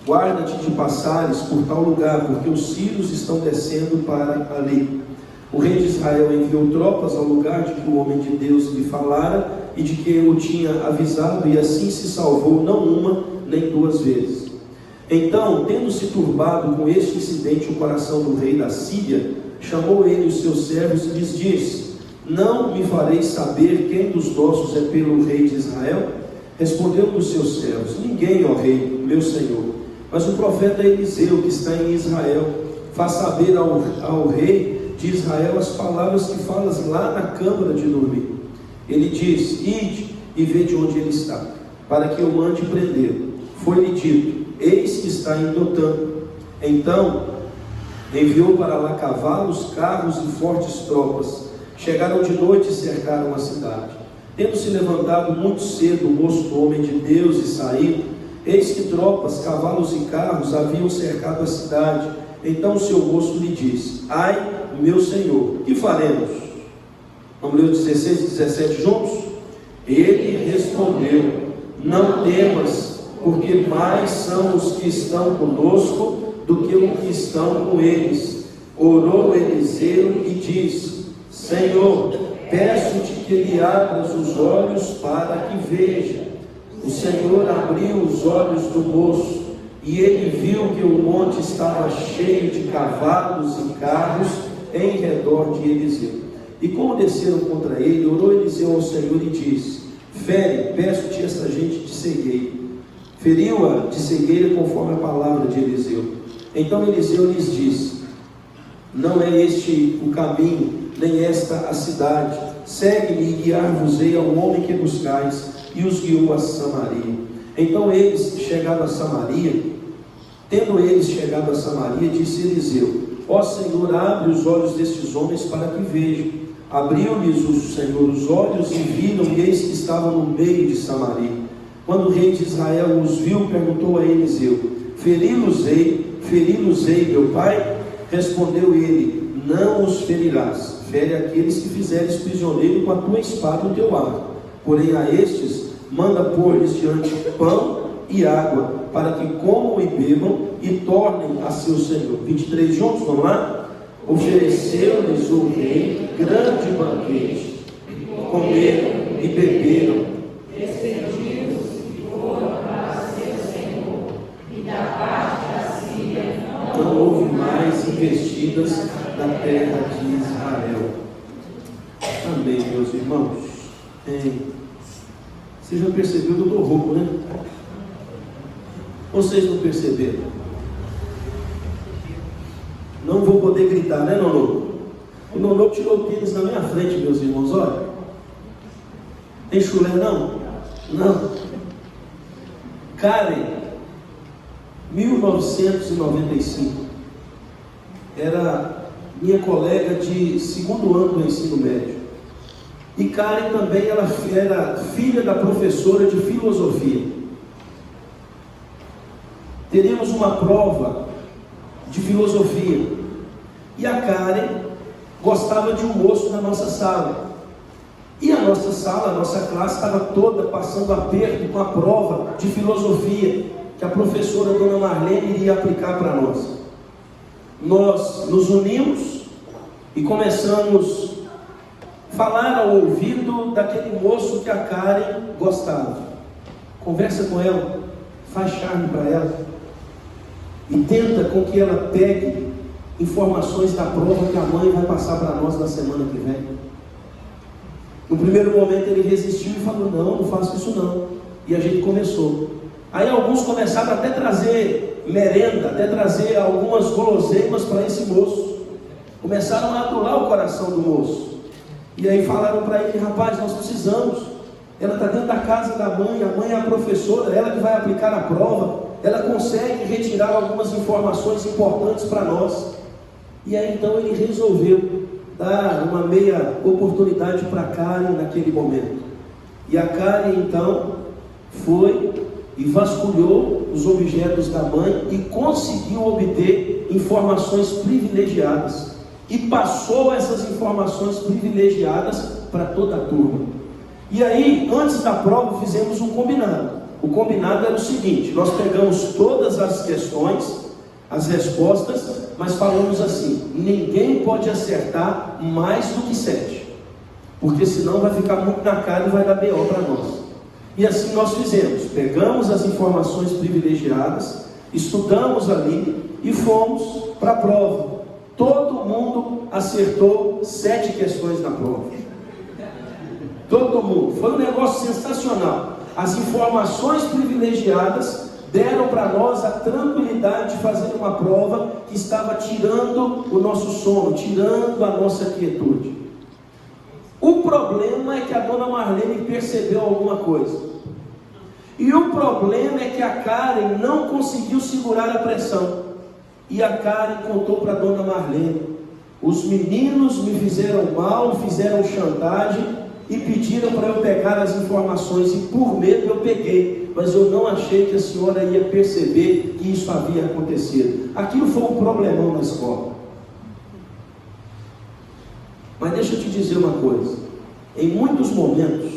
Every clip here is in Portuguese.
guarda-te de passares por tal lugar, porque os sírios estão descendo para ali. O rei de Israel enviou tropas ao lugar de que o homem de Deus lhe falara e de que eu o tinha avisado, e assim se salvou não uma nem duas vezes. Então, tendo se turbado com este incidente o coração do rei da Síria, chamou ele os seus servos e lhes disse: não me fareis saber quem dos nossos é pelo rei de Israel? Respondeu um dos seus servos: ninguém, ó rei, meu senhor, mas o profeta Eliseu, que está em Israel. Faz saber ao rei de Israel as palavras que falas lá na câmara de dormir. Ele diz: ide e vede onde ele está, para que eu mande prendê-lo. Foi-lhe dito: eis que está em Dotã. Então enviou para lá cavalos, carros e fortes tropas. Chegaram de noite e cercaram a cidade. Tendo se levantado muito cedo o moço do homem de Deus e saído, eis que tropas, cavalos e carros haviam cercado a cidade. Então o seu moço lhe disse: ai, meu senhor, que faremos? Vamos ler os 16 e 17 juntos? Ele respondeu: não temas, porque mais são os que estão conosco do que os que estão com eles. Orou Eliseu e disse: Senhor, peço-te que lhe abras os olhos para que veja. O Senhor abriu os olhos do moço, e ele viu que o monte estava cheio de cavalos e carros em redor de Eliseu. E como desceram contra ele, orou Eliseu ao Senhor e disse: fere, peço-te esta gente de cegueira. Feriu-a de cegueira conforme a palavra de Eliseu. Então Eliseu lhes disse: não é este o caminho, nem esta a cidade. Segue-me e guiar-vos-ei ao homem que buscais. E os guiou a Samaria. Então tendo eles chegado a Samaria, disse Eliseu: ó Senhor, abre os olhos destes homens para que vejam. Abriu-lhes o Senhor os olhos e viram, e eis que estavam no meio de Samaria. Quando o rei de Israel os viu, perguntou a Eliseu: feri-los-ei, meu pai? Respondeu ele: não os ferirás. Fere aqueles que fizeres prisioneiro com a tua espada e o teu arco. Porém a estes manda pôr-lhes diante pão e água, para que comam e bebam e tornem a seu senhor. 23 juntos, vamos lá? Ofereceu-lhes o rei grande banquete, comeram e beberam, despedidos e foram para seu senhor, e da parte da Síria não houve mais investidas da terra de Israel. Amém, meus irmãos. Você já percebeu que eu estou rouco, né? Vocês não perceberam? Não vou poder gritar, né, Nonô? O Nonô tirou o tênis na minha frente, meus irmãos, olha. Tem chulé não? Não. Karen, 1995, era minha colega de segundo ano do ensino médio. E Karen também ela era filha da professora de filosofia. Teríamos uma prova de filosofia. E a Karen gostava de um moço na nossa sala. E a nossa sala, a nossa classe estava toda passando aperto com a prova de filosofia que a professora Dona Marlene iria aplicar para nós. Nós nos unimos e começamos a falar ao ouvido daquele moço que a Karen gostava. Conversa com ela, faz charme para ela e tenta com que ela pegue informações da prova que a mãe vai passar para nós na semana que vem. No primeiro momento ele resistiu e falou: não faço isso não. E a gente começou. Aí alguns começaram até trazer merenda, até trazer algumas guloseimas para esse moço. Começaram a adular o coração do moço. E aí falaram para ele: rapaz, nós precisamos. Ela está dentro da casa da mãe, a mãe é a professora, ela que vai aplicar a prova, ela consegue retirar algumas informações importantes para nós. E aí então ele resolveu dar uma meia oportunidade para Karen naquele momento. E a Karen então foi e vasculhou os objetos da mãe e conseguiu obter informações privilegiadas. E passou essas informações privilegiadas para toda a turma. E aí, antes da prova, fizemos um combinado. O combinado era o seguinte: nós pegamos todas as questões, as respostas, mas falamos assim: ninguém pode acertar mais do que 7, porque senão vai ficar muito na cara e vai dar BO para nós. E assim nós fizemos, pegamos as informações privilegiadas, estudamos ali e fomos para a prova. Todo mundo acertou 7 questões na prova. Todo mundo. Foi um negócio sensacional. As informações privilegiadas deram para nós a tranquilidade de fazer uma prova que estava tirando o nosso sono, tirando a nossa quietude. O problema é que a dona Marlene percebeu alguma coisa. E o problema é que a Karen não conseguiu segurar a pressão. E a Karen contou para a dona Marlene: os meninos me fizeram mal, fizeram chantagem e pediram para eu pegar as informações, e por medo eu peguei, mas eu não achei que a senhora ia perceber que isso havia acontecido. Aquilo foi um problemão na escola. Mas deixa eu te dizer uma coisa: em muitos momentos,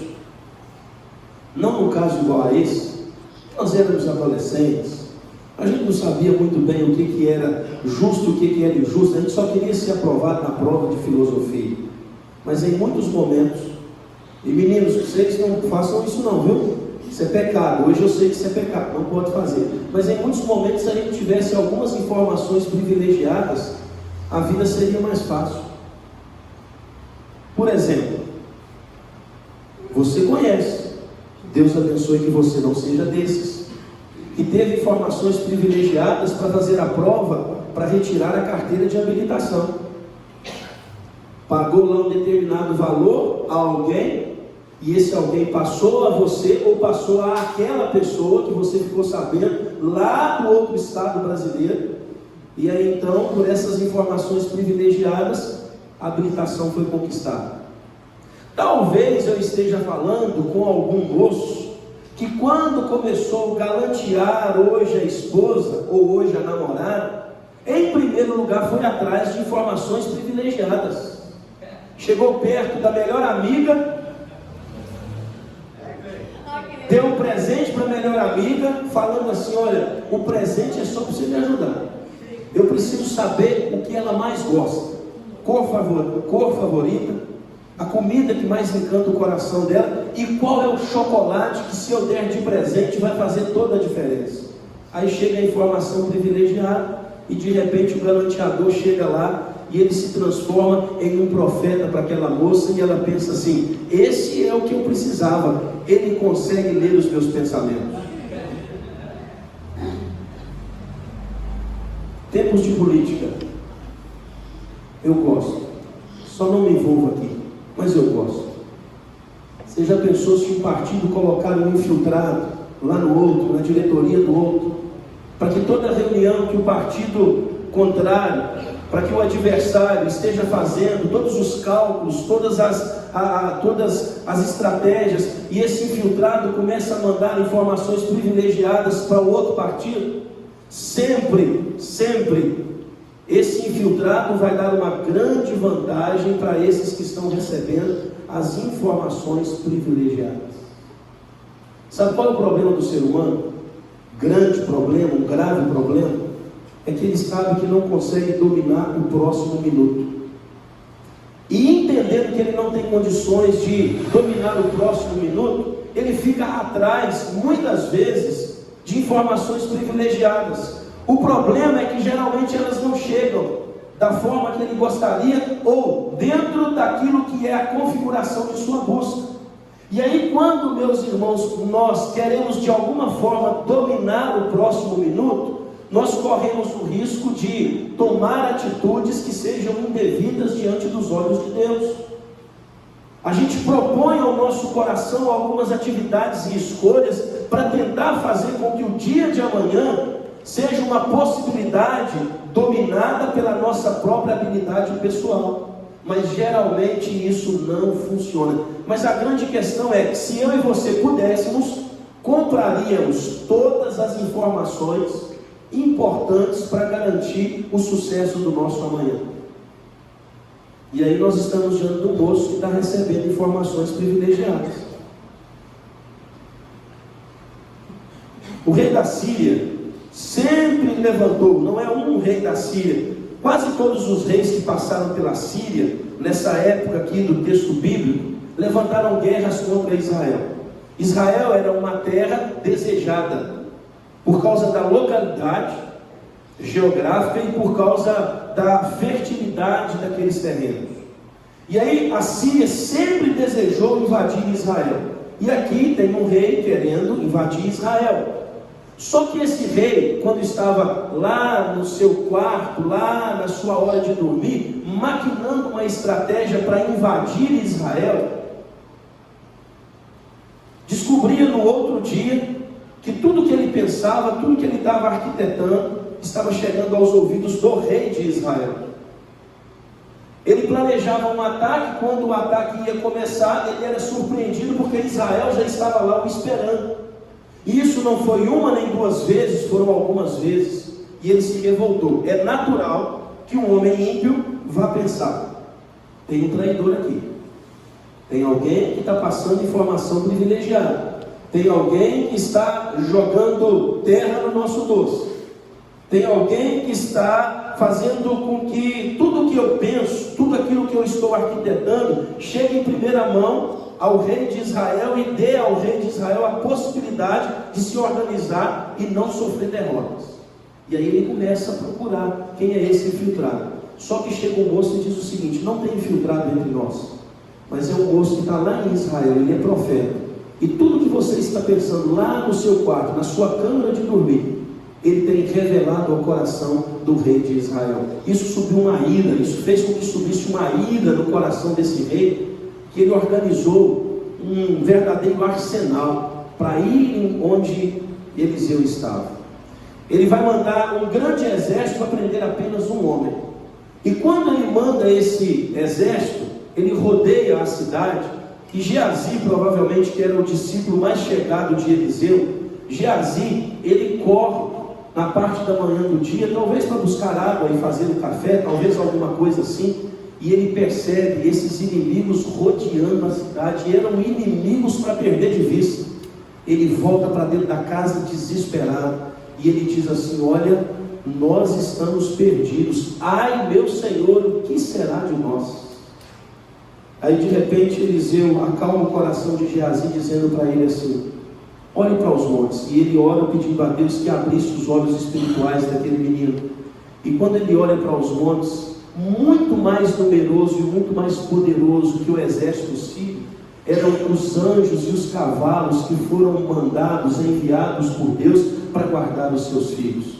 não no caso igual a esse, nós éramos adolescentes, a gente não sabia muito bem o que era justo e o que era injusto, a gente só queria ser aprovado na prova de filosofia. Mas em muitos momentos, e meninos, vocês não façam isso não, viu? Isso é pecado. Hoje eu sei que isso é pecado, não pode fazer. Mas em muitos momentos, se a gente tivesse algumas informações privilegiadas, a vida seria mais fácil. Por exemplo, você conhece, Deus abençoe que você não seja desses, que teve informações privilegiadas para fazer a prova, para retirar a carteira de habilitação. Pagou lá um determinado valor a alguém, e esse alguém passou a você, ou passou a aquela pessoa que você ficou sabendo lá do outro estado brasileiro, e aí então, por essas informações privilegiadas, a habilitação foi conquistada. Talvez eu esteja falando com algum moço que, quando começou a galantear hoje a esposa ou hoje a namorada, em primeiro lugar foi atrás de informações privilegiadas. Chegou perto da melhor amiga, deu um presente para a melhor amiga, falando assim: olha, o presente é só para você me ajudar. Eu preciso saber o que ela mais gosta, cor favorita, a comida que mais encanta o coração dela, e qual é o chocolate que, se eu der de presente, vai fazer toda a diferença. Aí chega a informação privilegiada, e de repente o galanteador chega lá, e ele se transforma em um profeta para aquela moça, e ela pensa assim: esse é o que eu precisava, ele consegue ler os meus pensamentos. Tempos de política, eu gosto, só não me envolvo aqui, mas eu gosto. Você já pensou se um partido colocar um infiltrado lá no outro, na diretoria do outro, para que toda reunião que o partido contrário, para que o adversário esteja fazendo todos os cálculos, todas as estratégias, e esse infiltrado começa a mandar informações privilegiadas para o outro partido? Sempre esse infiltrado vai dar uma grande vantagem para esses que estão recebendo as informações privilegiadas. Sabe qual é o problema do ser humano? Grande problema, um grave problema, é que ele sabe que não consegue dominar o próximo minuto. E entendendo que ele não tem condições de dominar o próximo minuto, ele fica atrás, muitas vezes, de informações privilegiadas. O problema é que geralmente elas não chegam da forma que ele gostaria, ou dentro daquilo que é a configuração de sua busca. E aí, quando, meus irmãos, nós queremos de alguma forma dominar o próximo minuto, nós corremos o risco de tomar atitudes que sejam indevidas diante dos olhos de Deus. A gente propõe ao nosso coração algumas atividades e escolhas para tentar fazer com que o dia de amanhã seja uma possibilidade dominada pela nossa própria habilidade pessoal. Mas geralmente isso não funciona. Mas a grande questão é que, se eu e você pudéssemos, compraríamos todas as informações importantes para garantir o sucesso do nosso amanhã. E aí nós estamos diante do moço que está recebendo informações privilegiadas. O rei da Síria sempre levantou, não é um rei da Síria, quase todos os reis que passaram pela Síria, nessa época aqui do texto bíblico, levantaram guerras contra Israel. Israel era uma terra desejada, por causa da localidade geográfica e por causa da fertilidade daqueles terrenos. E aí a Síria sempre desejou invadir Israel. E aqui tem um rei querendo invadir Israel. Só que esse rei, quando estava lá no seu quarto, lá na sua hora de dormir, maquinando uma estratégia para invadir Israel, descobria no outro dia que tudo que ele pensava, tudo que ele estava arquitetando, estava chegando aos ouvidos do rei de Israel. Ele planejava um ataque, quando o ataque ia começar, ele era surpreendido porque Israel já estava lá o esperando. E isso não foi uma nem duas vezes, foram algumas vezes, e ele se revoltou. É natural que um homem ímpio vá pensar: tem um traidor aqui, tem alguém que está passando informação privilegiada, tem alguém que está jogando terra no nosso doce, tem alguém que está fazendo com que tudo que eu penso, tudo aquilo que eu estou arquitetando, chegue em primeira mão ao rei de Israel e dê ao rei de Israel a possibilidade de se organizar e não sofrer derrotas. E aí ele começa a procurar quem é esse infiltrado. Só que chega um moço e diz o seguinte: não tem infiltrado entre nós, mas é um moço que está lá em Israel, ele é profeta, e tudo que você está pensando lá no seu quarto, na sua câmara de dormir, ele tem revelado ao coração do rei de Israel. Isso subiu uma ira, isso fez com que subisse uma ira no coração desse rei, que ele organizou um verdadeiro arsenal para ir onde Eliseu estava. Ele vai mandar um grande exército para prender apenas um homem. E quando ele manda esse exército, ele rodeia a cidade, e Geazi, provavelmente que era o discípulo mais chegado de Eliseu, Geazi, ele corre na parte da manhã do dia, talvez para buscar água e fazer um café, talvez alguma coisa assim, e ele percebe esses inimigos rodeando a cidade, e eram inimigos para perder de vista. Ele volta para dentro da casa desesperado, e ele diz assim: olha, nós estamos perdidos, ai meu Senhor, o que será de nós? Aí de repente Eliseu acalma o coração de Geazi, dizendo para ele assim: olhe para os montes. E ele ora pedindo a Deus que abrisse os olhos espirituais daquele menino. E quando ele olha para os montes, muito mais numeroso e muito mais poderoso que o exército sírio, eram os anjos e os cavalos que foram mandados, enviados por Deus para guardar os seus filhos.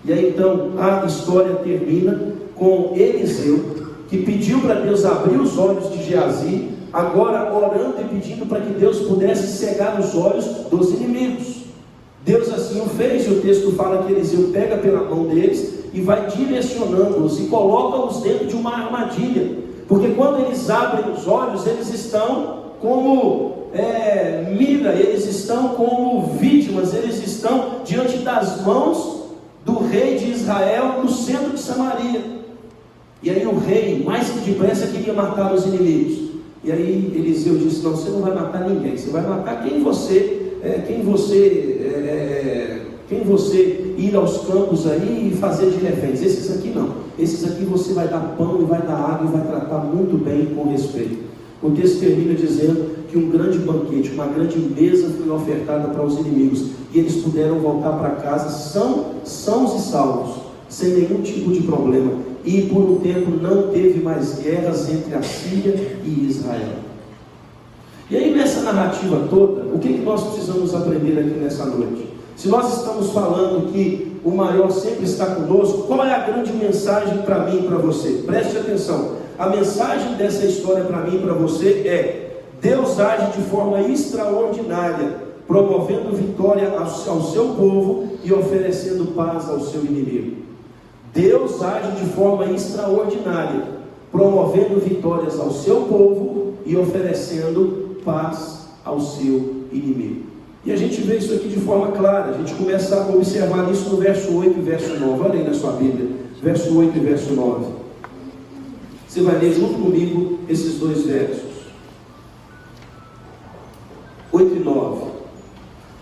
E aí então a história termina com Eliseu, que pediu para Deus abrir os olhos de Geazi, agora orando e pedindo para que Deus pudesse cegar os olhos dos inimigos. Deus assim o fez, e o texto fala que Eliseu pega pela mão deles e vai direcionando-os e coloca-os dentro de uma armadilha, porque quando eles abrem os olhos, eles estão como mira, eles estão como vítimas, eles estão diante das mãos do rei de Israel no centro de Samaria. E aí o rei, mais que depressa, queria matar os inimigos. E aí Eliseu disse: não, você não vai matar ninguém, você vai matar quem você ir aos campos aí e fazer de reféns. Esses aqui não, esses aqui você vai dar pão e vai dar água e vai tratar muito bem e com respeito. O texto termina dizendo que um grande banquete, uma grande mesa foi ofertada para os inimigos, e eles puderam voltar para casa sãos e salvos, sem nenhum tipo de problema. E por um tempo não teve mais guerras entre a Síria e Israel. E aí nessa narrativa toda, o que nós precisamos aprender aqui nessa noite? Se nós estamos falando que o maior sempre está conosco, qual é a grande mensagem para mim e para você? Preste atenção. A mensagem dessa história para mim e para você é: Deus age de forma extraordinária, promovendo vitória ao seu povo e oferecendo paz ao seu inimigo. Deus age de forma extraordinária, promovendo vitórias ao seu povo e oferecendo paz ao seu inimigo. E a gente vê isso aqui de forma clara. A gente começa a observar isso no verso 8 e verso 9. Olha aí na sua Bíblia, verso 8 e verso 9. Você vai ler junto comigo esses dois versos, 8 e 9.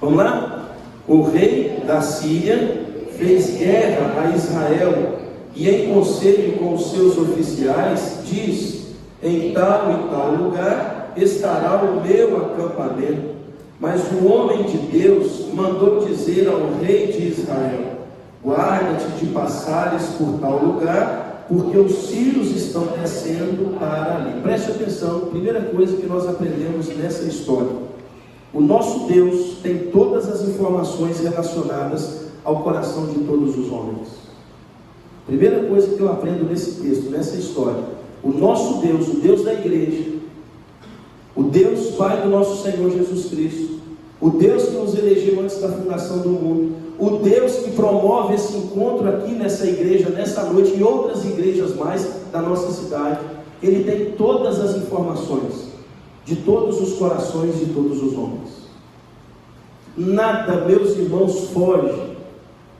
Vamos lá? O rei da Síria fez guerra a Israel e em conselho com os seus oficiais diz: em tal e tal lugar estará o meu acampamento. Mas o homem de Deus mandou dizer ao rei de Israel: guarda-te de passares por tal lugar, porque os sírios estão descendo para ali. Preste atenção, primeira coisa que nós aprendemos nessa história: o nosso Deus tem todas as informações relacionadas ao coração de todos os homens. Primeira coisa que eu aprendo nesse texto, nessa história: o nosso Deus, o Deus da igreja, o Deus Pai do nosso Senhor Jesus Cristo, o Deus que nos elegeu antes da fundação do mundo, o Deus que promove esse encontro aqui nessa igreja, nessa noite, e outras igrejas mais da nossa cidade, Ele tem todas as informações de todos os corações de todos os homens. Nada, meus irmãos, foge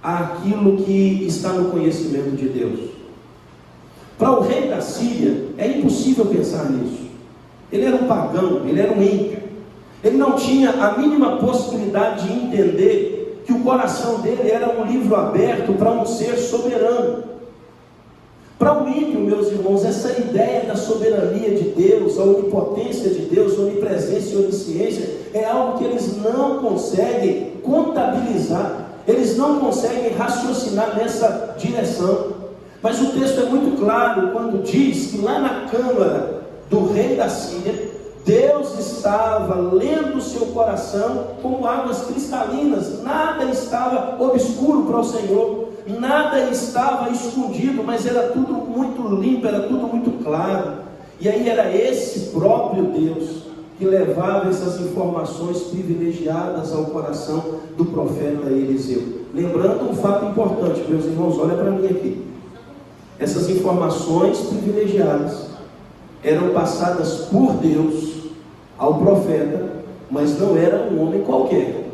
àquilo que está no conhecimento de Deus. Para o rei da Síria, é impossível pensar nisso. Ele era um pagão, ele era um ímpio. Ele não tinha a mínima possibilidade de entender que o coração dele era um livro aberto para um ser soberano. Para o ímpio, meus irmãos, essa ideia da soberania de Deus, a onipotência de Deus, a onipresença e onisciência, é algo que eles não conseguem contabilizar, eles não conseguem raciocinar nessa direção. Mas o texto é muito claro quando diz que lá na câmara do rei da Síria, Deus estava lendo o seu coração como águas cristalinas. Nada estava obscuro para o Senhor, nada estava escondido, mas era tudo muito limpo, era tudo muito claro. E aí era esse próprio Deus que levava essas informações privilegiadas ao coração do profeta Eliseu. Lembrando um fato importante, meus irmãos, olha para mim aqui. Essas informações privilegiadas eram passadas por Deus ao profeta, mas não era um homem qualquer.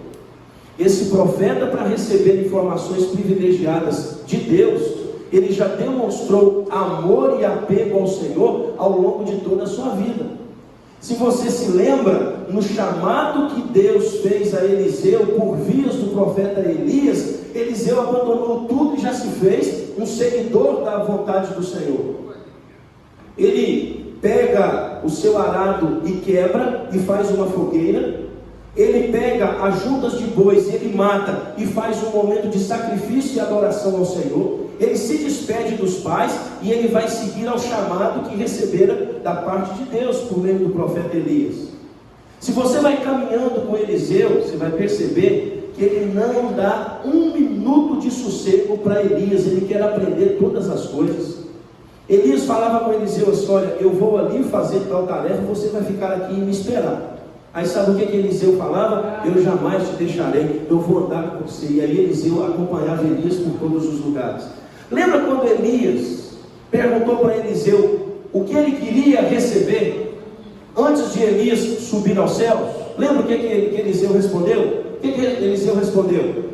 Esse profeta, para receber informações privilegiadas de Deus, ele já demonstrou amor e apego ao Senhor ao longo de toda a sua vida. Se você se lembra, no chamado que Deus fez a Eliseu por vias do profeta Elias, Eliseu abandonou tudo e já se fez um seguidor da vontade do Senhor. Ele pega o seu arado e quebra e faz uma fogueira. Ele pega as juntas de bois, ele mata e faz um momento de sacrifício e adoração ao Senhor. Ele se despede dos pais e ele vai seguir ao chamado que recebera da parte de Deus por meio do profeta Elias. Se você vai caminhando com Eliseu, você vai perceber que ele não dá um minuto de sossego para Elias. Ele quer aprender todas as coisas. Elias falava com Eliseu assim: olha, eu vou ali fazer tal tarefa, você vai ficar aqui e me esperar. Aí sabe o que Eliseu falava? Eu jamais te deixarei, eu vou andar com você. E aí Eliseu acompanhava Elias por todos os lugares. Lembra quando Elias perguntou para Eliseu o que ele queria receber antes de Elias subir aos céus? Lembra o que Eliseu respondeu? O que Eliseu respondeu?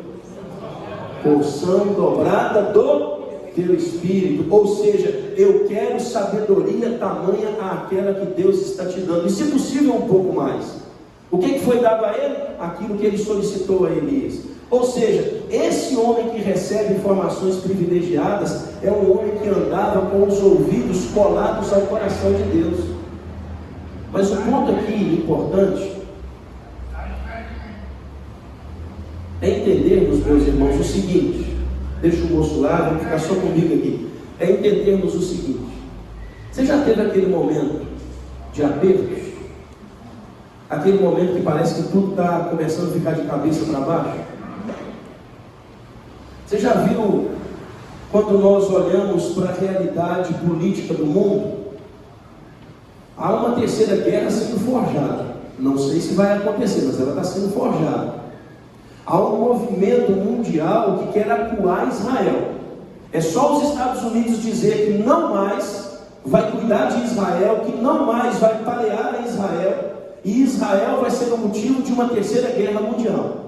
Porção dobrada do teu espírito. Ou seja, eu quero sabedoria tamanha àquela que Deus está te dando, e se possível um pouco mais. O que foi dado a ele? Aquilo que ele solicitou a Elias. Ou seja, esse homem que recebe informações privilegiadas é um homem que andava com os ouvidos colados ao coração de Deus. Mas o ponto aqui importante é entendermos, meus irmãos, o seguinte. Deixa o moço lá, vamos ficar só comigo aqui. É entendermos o seguinte: você já teve aquele momento de apertos? Aquele momento que parece que tudo está começando a ficar de cabeça para baixo? Você já viu quando nós olhamos para a realidade política do mundo? Há uma terceira guerra sendo forjada. Não sei se vai acontecer, mas ela está sendo forjada. Há um movimento mundial que quer acuar Israel. É só os Estados Unidos dizer que não mais vai cuidar de Israel, que não mais vai parear a Israel, e Israel vai ser o motivo de uma terceira guerra mundial.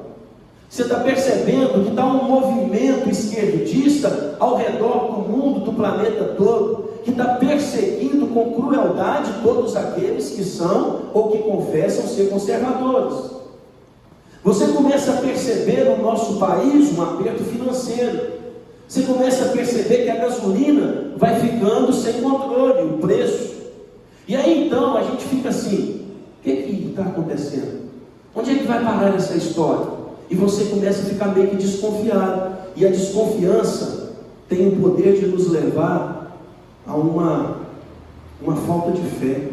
Você está percebendo que está um movimento esquerdista ao redor do mundo, do planeta todo, que está perseguindo com crueldade todos aqueles que são ou que confessam ser conservadores. Você começa a perceber no nosso país um aperto financeiro. Você começa a perceber que a gasolina vai ficando sem controle, o preço. E aí então a gente fica assim, o que está acontecendo? Onde é que vai parar essa história? E você começa a ficar meio que desconfiado. E a desconfiança tem o poder de nos levar a uma falta de fé,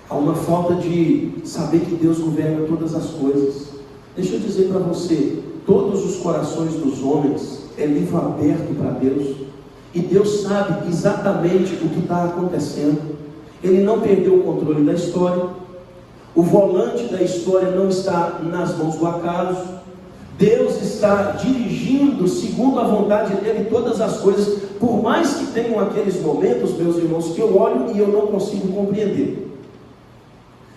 a uma falta de saber que Deus governa todas as coisas. Deixa eu dizer para você, todos os corações dos homens é livro aberto para Deus, e Deus sabe exatamente o que está acontecendo. Ele não perdeu o controle da história, o volante da história não está nas mãos do acaso. Deus está dirigindo segundo a vontade dele todas as coisas, por mais que tenham aqueles momentos, meus irmãos, que eu olho e eu não consigo compreender.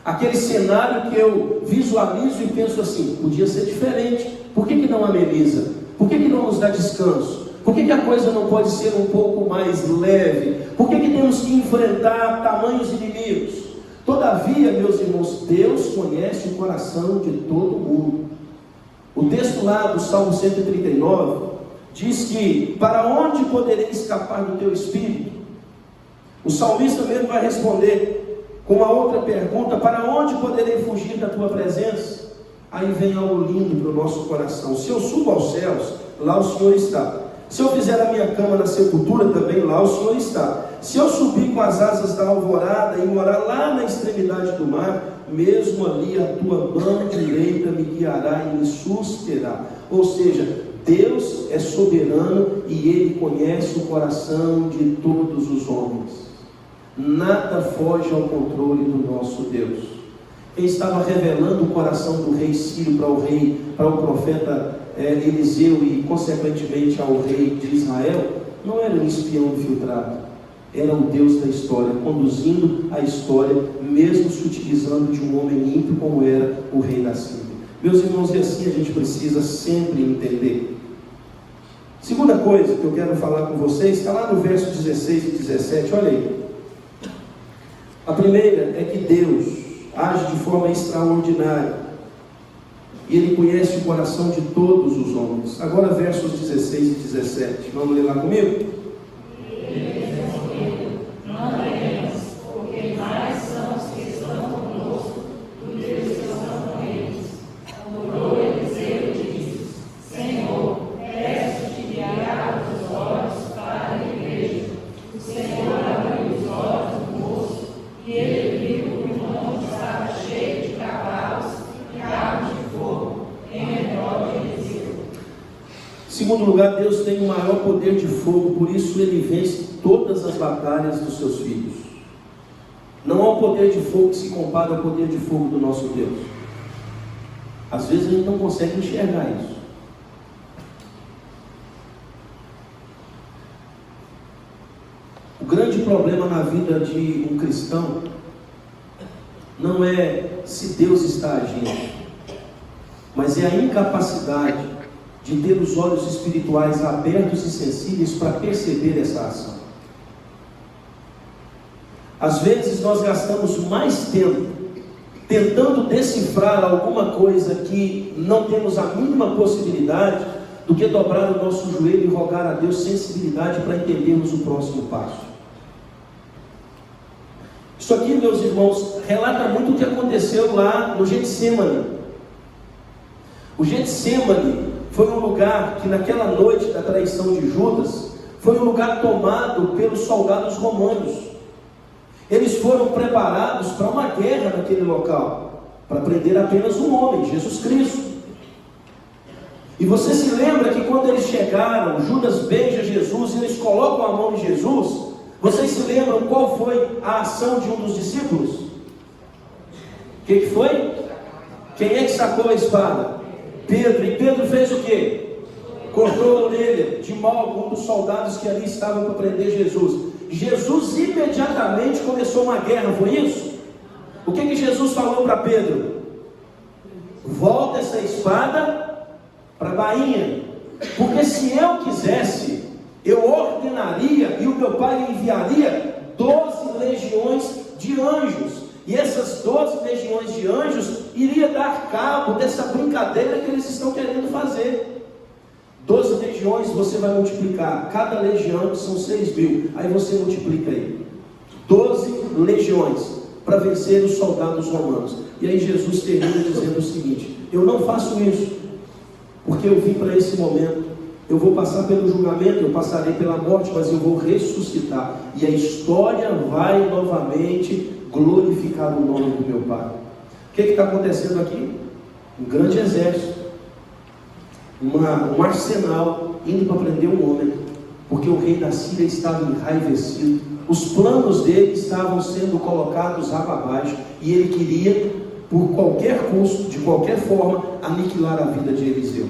Aquele cenário que eu visualizo e penso assim, podia ser diferente. Por que não ameniza? Por que não nos dá descanso? Por que a coisa não pode ser um pouco mais leve? Por que temos que enfrentar tamanhos inimigos? Todavia, meus irmãos, Deus conhece o coração de todo mundo. O texto lá do Salmo 139 diz que, para onde poderei escapar do teu espírito? O salmista mesmo vai responder com uma outra pergunta: para onde poderei fugir da tua presença? Aí vem algo lindo para o nosso coração. Se eu subo aos céus, lá o Senhor está. Se eu fizer a minha cama na sepultura, também lá o Senhor está. Se eu subir com as asas da alvorada e morar lá na extremidade do mar, mesmo ali a tua mão direita me guiará e me susterá. Ou seja, Deus é soberano e Ele conhece o coração de todos os homens. Nada foge ao controle do nosso Deus. Quem estava revelando o coração do rei Sírio para o profeta Eliseu e consequentemente ao rei de Israel, não era um espião infiltrado, era o Deus da história, conduzindo a história, mesmo se utilizando de um homem ímpio como era o rei da Síria. Meus irmãos, e assim a gente precisa sempre entender. Segunda coisa que eu quero falar com vocês, está lá no verso 16 e 17, olha aí. A primeira é que Deus age de forma extraordinária, e Ele conhece o coração de todos os homens. Agora versos 16 e 17, vamos ler lá comigo? Não teremos, porque mais são os que estão conosco do que os que estão com eles. Orou Eliseu e disse: Senhor, peço-te de guiar os olhos para a igreja. O Senhor abriu os olhos do moço, e ele viu que o monte estava cheio de cavalos e carros de fogo em redor de Eliseu. Em segundo lugar, Deus tem o maior poder de fogo, por isso Ele vence todas as batalhas dos seus filhos. Não há um poder de fogo que se compara ao poder de fogo do nosso Deus. Às vezes a gente não consegue enxergar isso. O grande problema na vida de um cristão não é se Deus está agindo, mas é a incapacidade de ter os olhos espirituais abertos e sensíveis para perceber essa ação. Às vezes nós gastamos mais tempo tentando decifrar alguma coisa que não temos a mínima possibilidade, do que dobrar o nosso joelho e rogar a Deus sensibilidade para entendermos o próximo passo. Isso aqui, meus irmãos, relata muito o que aconteceu lá no Getsêmani. O Getsêmani foi um lugar que naquela noite da traição de Judas, foi um lugar tomado pelos soldados romanos. Eles foram preparados para uma guerra naquele local, para prender apenas um homem, Jesus Cristo. E você se lembra que quando eles chegaram, Judas beija Jesus e eles colocam a mão em Jesus. Vocês se lembram qual foi a ação de um dos discípulos? O que foi? Quem é que sacou a espada? Pedro. E Pedro fez o quê? Cortou a orelha de Malco, um dos soldados que ali estavam para prender Jesus. Jesus imediatamente começou uma guerra, foi isso? O que Jesus falou para Pedro? Volta essa espada para a bainha, porque se eu quisesse, eu ordenaria e o meu pai enviaria 12 legiões de anjos, E essas 12 legiões de anjos iria dar cabo dessa brincadeira que eles estão querendo fazer. 12 legiões você vai multiplicar, cada legião são 6.000, aí você multiplica aí. 12 legiões para vencer os soldados romanos. E aí Jesus termina dizendo o seguinte: eu não faço isso, porque eu vim para esse momento. Eu vou passar pelo julgamento, eu passarei pela morte, mas eu vou ressuscitar. E a história vai novamente glorificar o nome do meu Pai. O que está acontecendo aqui? Um grande exército, um arsenal indo para prender um homem, porque o rei da Síria estava enraivecido. Os planos dele estavam sendo colocados água abaixo, e ele queria, por qualquer custo, de qualquer forma, aniquilar a vida de Eliseu.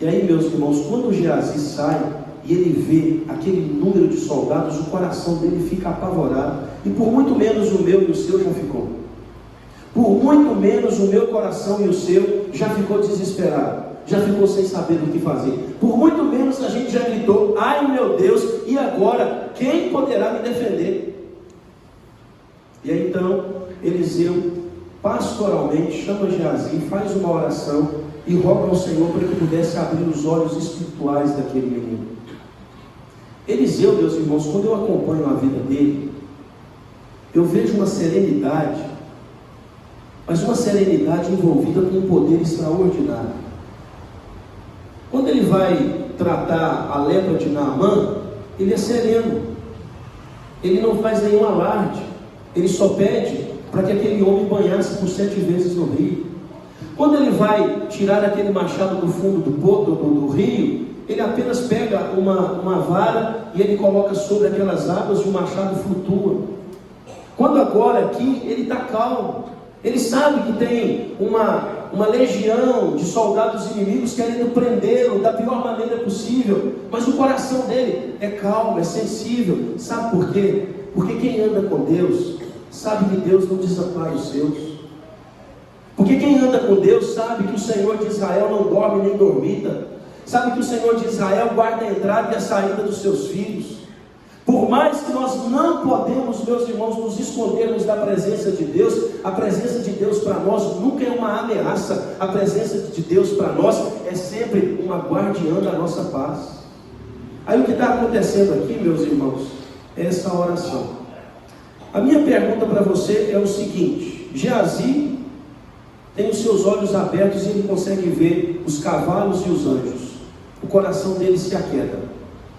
E aí, meus irmãos, quando Geazi sai e ele vê aquele número de soldados, o coração dele fica apavorado. E por muito menos o meu e o seu já ficou. Por muito menos o meu coração e o seu já ficou desesperado. Já ficou sem saber do que fazer. Por muito menos a gente já gritou: ai meu Deus, e agora? Quem poderá me defender? E aí então Eliseu pastoralmente chama Geazi, faz uma oração e roga ao Senhor para que pudesse abrir os olhos espirituais daquele menino. Eliseu, meus irmãos, quando eu acompanho a vida dele, eu vejo uma serenidade, mas uma serenidade envolvida com um poder extraordinário. Quando ele vai tratar a lepra de Naamã, ele é sereno, ele não faz nenhum alarde, ele só pede para que aquele homem banhasse por 7 vezes no rio. Quando ele vai tirar aquele machado do fundo do rio, ele apenas pega uma vara e ele coloca sobre aquelas águas e o machado flutua. Quando agora aqui ele está calmo, ele sabe que tem uma legião de soldados inimigos querendo prendê-lo da pior maneira possível, mas o coração dele é calmo, é sensível. Sabe por quê? Porque quem anda com Deus sabe que Deus não desampara os seus. Porque quem anda com Deus sabe que o Senhor de Israel não dorme nem dormita. Sabe que o Senhor de Israel guarda a entrada e a saída dos seus filhos. Por mais que nós não podemos, meus irmãos, nos escondermos da presença de Deus, a presença de Deus para nós nunca é uma ameaça. A presença de Deus para nós é sempre uma guardiã da nossa paz. Aí o que está acontecendo aqui, meus irmãos, é essa oração. A minha pergunta para você é o seguinte: Geazi tem os seus olhos abertos e ele consegue ver os cavalos e os anjos. O coração dele se aquieta.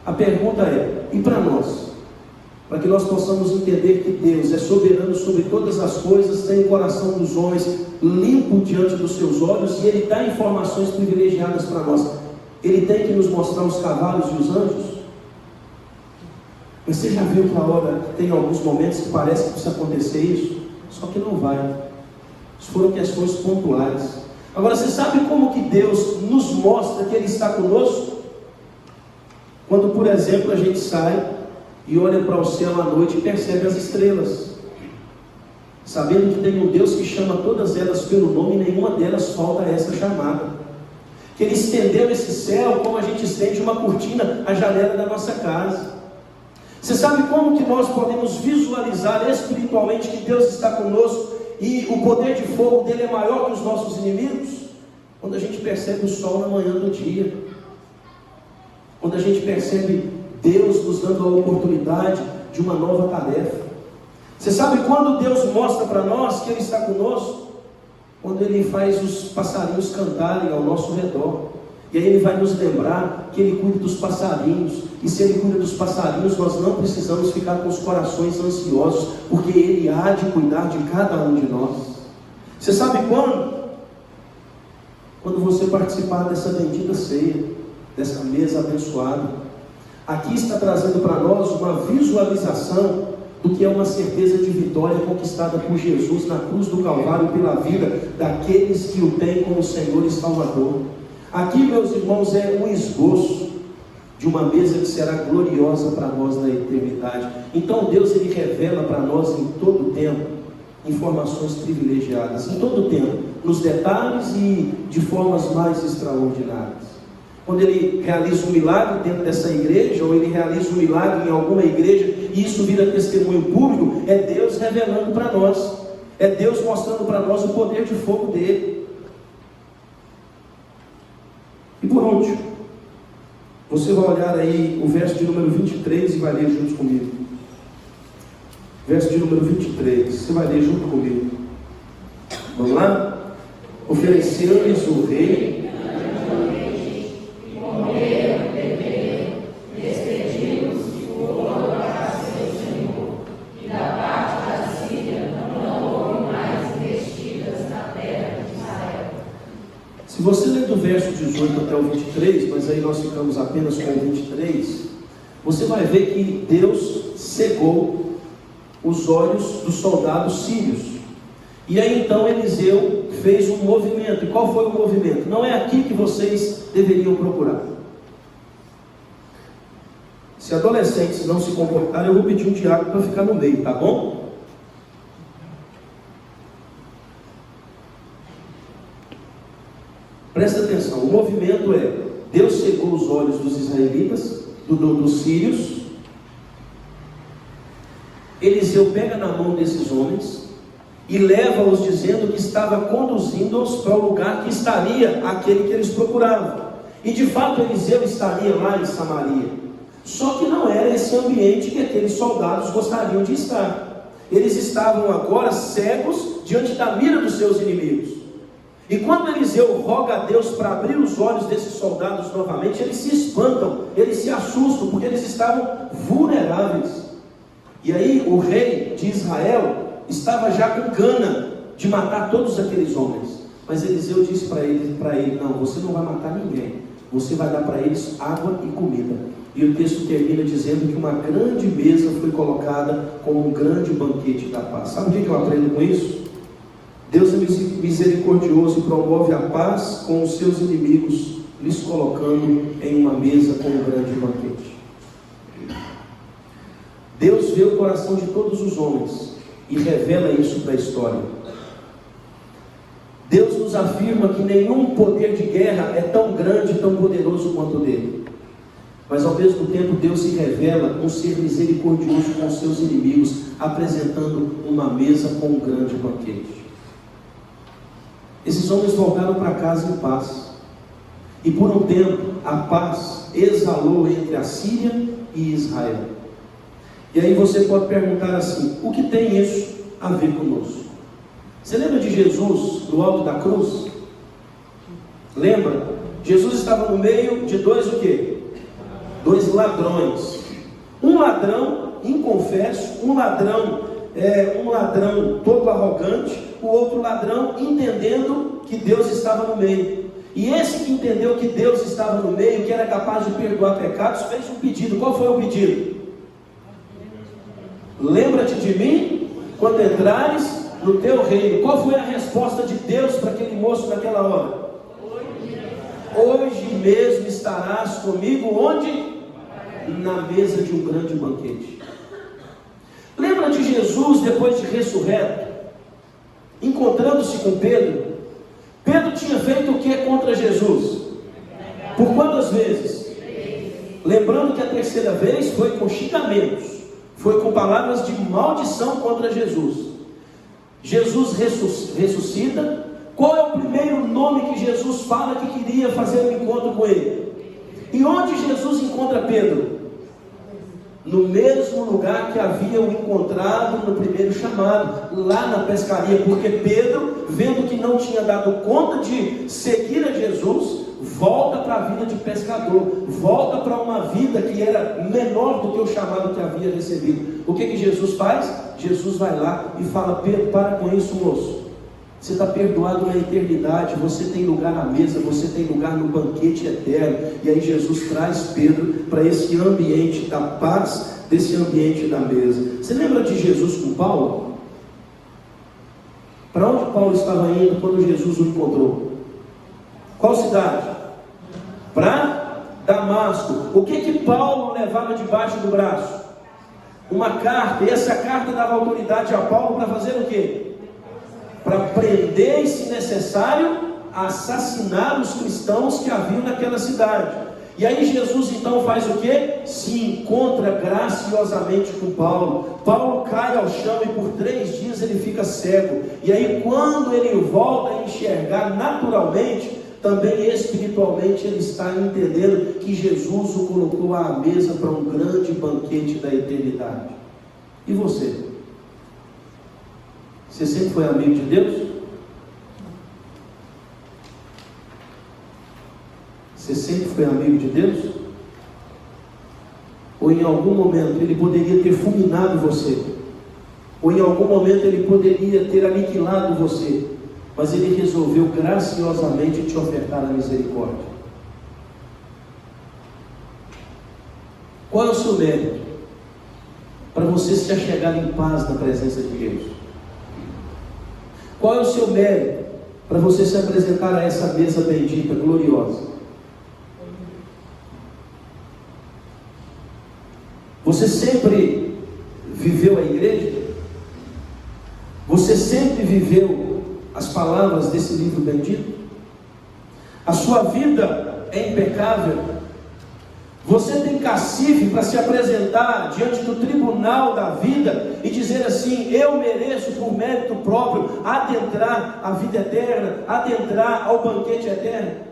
A pergunta é: e para nós? Para que nós possamos entender que Deus é soberano sobre todas as coisas, tem o coração dos homens limpo diante dos seus olhos e Ele dá informações privilegiadas para nós. Ele tem que nos mostrar os cavalos e os anjos? Mas você já viu que a hora tem alguns momentos que parece que precisa acontecer isso? Só que não vai. Isso foram questões pontuais. Agora, você sabe como que Deus nos mostra que Ele está conosco? Quando, por exemplo, a gente sai e olha para o céu à noite e percebe as estrelas, sabendo que tem um Deus que chama todas elas pelo nome e nenhuma delas falta a essa chamada. Que Ele estendeu esse céu como a gente estende uma cortina à janela da nossa casa. Você sabe como que nós podemos visualizar espiritualmente que Deus está conosco e o poder de fogo dele é maior que os nossos inimigos? Quando a gente percebe o sol na manhã do dia, quando a gente percebe Deus nos dando a oportunidade de uma nova tarefa. Você sabe quando Deus mostra para nós que Ele está conosco? Quando Ele faz os passarinhos cantarem ao nosso redor. E aí Ele vai nos lembrar que Ele cuida dos passarinhos. E se Ele cuida dos passarinhos, nós não precisamos ficar com os corações ansiosos, porque Ele há de cuidar de cada um de nós. Você sabe quando? Quando você participar dessa bendita ceia, dessa mesa abençoada. Aqui está trazendo para nós uma visualização do que é uma certeza de vitória conquistada por Jesus na cruz do Calvário pela vida daqueles que o têm como Senhor e Salvador. Aqui, meus irmãos, é um esboço de uma mesa que será gloriosa para nós na eternidade. Então Deus, Ele revela para nós em todo o tempo informações privilegiadas, em todo o tempo, nos detalhes e de formas mais extraordinárias. Quando Ele realiza um milagre dentro dessa igreja, ou Ele realiza um milagre em alguma igreja, e isso vira testemunho público, é Deus revelando para nós. É Deus mostrando para nós o poder de fogo dele. E por último, você vai olhar aí o verso de número 23 e vai ler junto comigo. Verso de número 23, você vai ler junto comigo. Vamos lá? Ofereceu-lhes o rei. Se você ler do verso 18 até o 23, mas aí nós ficamos apenas com o 23, você vai ver que Deus cegou os olhos dos soldados sírios. E aí então Eliseu fez um movimento. E qual foi o movimento? Não é aqui que vocês deveriam procurar. Se adolescentes não se comportarem, eu vou pedir um diácono para ficar no meio, tá bom? Presta atenção, o movimento é: Deus cegou os olhos dos israelitas, dos sírios. Eliseu pega na mão desses homens e leva-os dizendo que estava conduzindo-os para o lugar que estaria aquele que eles procuravam. E de fato Eliseu estaria lá em Samaria. Só que não era esse ambiente que aqueles soldados gostariam de estar. Eles estavam agora cegos diante da mira dos seus inimigos. E quando Eliseu roga a Deus para abrir os olhos desses soldados novamente, eles se espantam, eles se assustam, porque eles estavam vulneráveis. E aí o rei de Israel estava já com gana de matar todos aqueles homens. Mas Eliseu disse para ele: não, você não vai matar ninguém, você vai dar para eles água e comida. E o texto termina dizendo que uma grande mesa foi colocada como um grande banquete da paz. Sabe o que eu aprendo com isso? Deus é misericordioso e promove a paz com os seus inimigos, lhes colocando em uma mesa com um grande banquete. Deus vê o coração de todos os homens e revela isso para a história. Deus nos afirma que nenhum poder de guerra é tão grande e tão poderoso quanto o dele. Mas ao mesmo tempo Deus se revela um ser misericordioso com os seus inimigos, apresentando uma mesa com um grande banquete. Esses homens voltaram para casa em paz. E por um tempo a paz exalou entre a Síria e Israel. E aí você pode perguntar assim: o que tem isso a ver conosco? Você lembra de Jesus no alto da cruz? Lembra? Jesus estava no meio de dois o quê? Dois ladrões. Um ladrão inconfesso, um ladrão todo arrogante, o outro ladrão entendendo que Deus estava no meio. E esse que entendeu que Deus estava no meio, que era capaz de perdoar pecados, fez um pedido. Qual foi o pedido? Lembra-te de mim quando entrares no teu reino. Qual foi a resposta de Deus para aquele moço naquela hora? Hoje mesmo estarás comigo onde? Na mesa de um grande banquete. Lembra de Jesus depois de ressurreto, encontrando-se com Pedro? Pedro tinha feito o que contra Jesus? Por quantas vezes? Lembrando que a terceira vez foi com xingamentos, foi com palavras de maldição contra Jesus. Jesus ressuscita. Qual é o primeiro nome que Jesus fala que queria fazer um encontro com ele? E onde Jesus encontra Pedro? No mesmo lugar que havia o encontrado no primeiro chamado, lá na pescaria, porque Pedro, vendo que não tinha dado conta de seguir a Jesus, volta para a vida de pescador, volta para uma vida que era menor do que o chamado que havia recebido. O que Jesus faz? Jesus vai lá e fala: Pedro, para com isso, moço. Você está perdoado na eternidade, você tem lugar na mesa, você tem lugar no banquete eterno. E aí Jesus traz Pedro para esse ambiente da paz, desse ambiente da mesa. Você lembra de Jesus com Paulo? Para onde Paulo estava indo quando Jesus o encontrou? Qual cidade? Para Damasco. O que Paulo levava debaixo do braço? Uma carta. E essa carta dava autoridade a Paulo para fazer o quê? Para prender e, se necessário, assassinar os cristãos que haviam naquela cidade. E aí Jesus então faz o quê? se encontra graciosamente com Paulo. Paulo cai ao chão e por 3 dias ele fica cego. E aí quando ele volta a enxergar naturalmente, também espiritualmente ele está entendendo que Jesus o colocou à mesa para um grande banquete da eternidade. E você? Você sempre foi amigo de Deus? Você sempre foi amigo de Deus? Ou em algum momento ele poderia ter fulminado você? Ou em algum momento ele poderia ter aniquilado você? Mas ele resolveu graciosamente te ofertar a misericórdia. Qual é o seu mérito? Para você se achegar em paz na presença de Deus. Qual é o seu mérito? Para você se apresentar a essa mesa bendita, gloriosa. Você sempre viveu a igreja? Você sempre viveu as palavras desse livro bendito? A sua vida é impecável? Você tem cacife para se apresentar diante do tribunal da vida e dizer assim: eu mereço por mérito próprio adentrar a vida eterna, adentrar ao banquete eterno?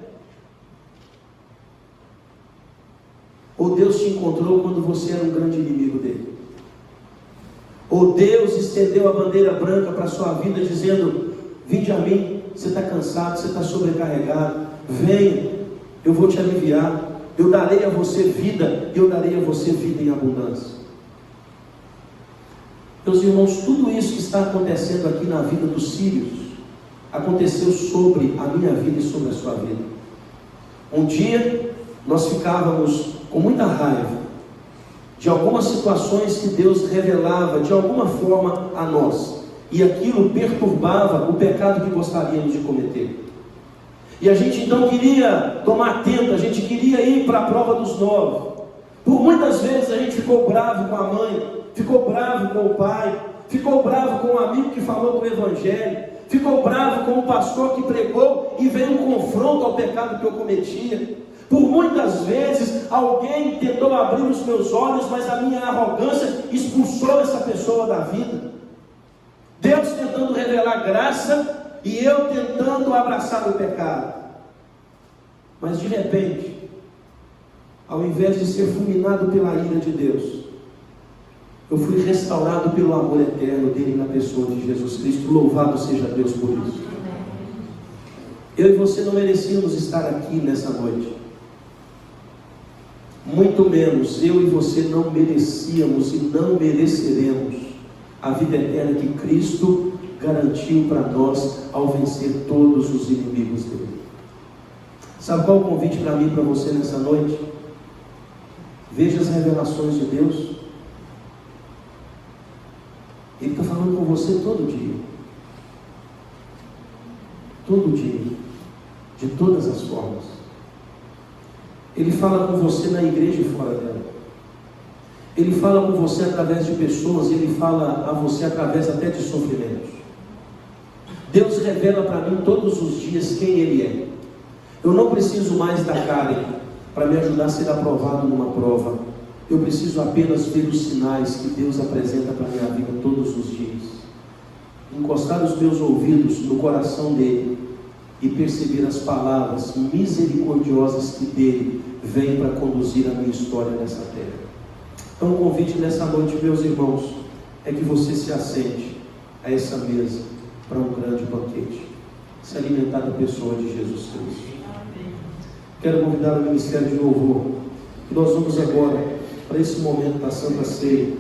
Ou Deus te encontrou quando você era um grande inimigo dele? Ou Deus estendeu a bandeira branca para a sua vida dizendo: vinde a mim, você está cansado, você está sobrecarregado, venha, eu vou te aliviar, eu darei a você vida, eu darei a você vida em abundância. Meus irmãos, tudo isso que está acontecendo aqui na vida dos sírios aconteceu sobre a minha vida e sobre a sua vida. Um dia nós ficávamos com muita raiva de algumas situações que Deus revelava de alguma forma a nós, e aquilo perturbava o pecado que gostaríamos de cometer. E a gente então queria tomar tempo, a gente queria ir para a prova dos 9. Por muitas vezes a gente ficou bravo com a mãe, ficou bravo com o pai, ficou bravo com o amigo que falou do evangelho, ficou bravo com o pastor que pregou e veio um confronto ao pecado que eu cometia. Por muitas vezes alguém tentou abrir os meus olhos, mas a minha arrogância expulsou essa pessoa da vida. Deus tentando revelar graça e eu tentando abraçar o pecado. Mas de repente, ao invés de ser fulminado pela ira de Deus, eu fui restaurado pelo amor eterno dele na pessoa de Jesus Cristo. Louvado seja Deus por isso. Eu e você não merecíamos estar aqui nessa noite. Muito menos eu e você não merecíamos e não mereceremos a vida eterna que Cristo garantiu para nós ao vencer todos os inimigos dele. Sabe qual é o convite para mim e para você nessa noite? Veja as revelações de Deus. Ele está falando com você todo dia. Todo dia. De todas as formas. Ele fala com você na igreja e fora dela. Ele fala com você através de pessoas. Ele fala a você através até de sofrimentos. Deus revela para mim todos os dias quem Ele é. Eu não preciso mais da Karen para me ajudar a ser aprovado numa prova. Eu preciso apenas ver os sinais que Deus apresenta para a minha vida todos os dias. Encostar os meus ouvidos no coração dele e perceber as palavras misericordiosas que dele vêm para conduzir a minha história nessa terra. Então o convite nessa noite, meus irmãos, é que você se assente a essa mesa para um grande banquete, se alimentar da pessoa de Jesus Cristo. Quero convidar o Ministério de Louvor, que nós vamos agora para esse momento da Santa Ceia.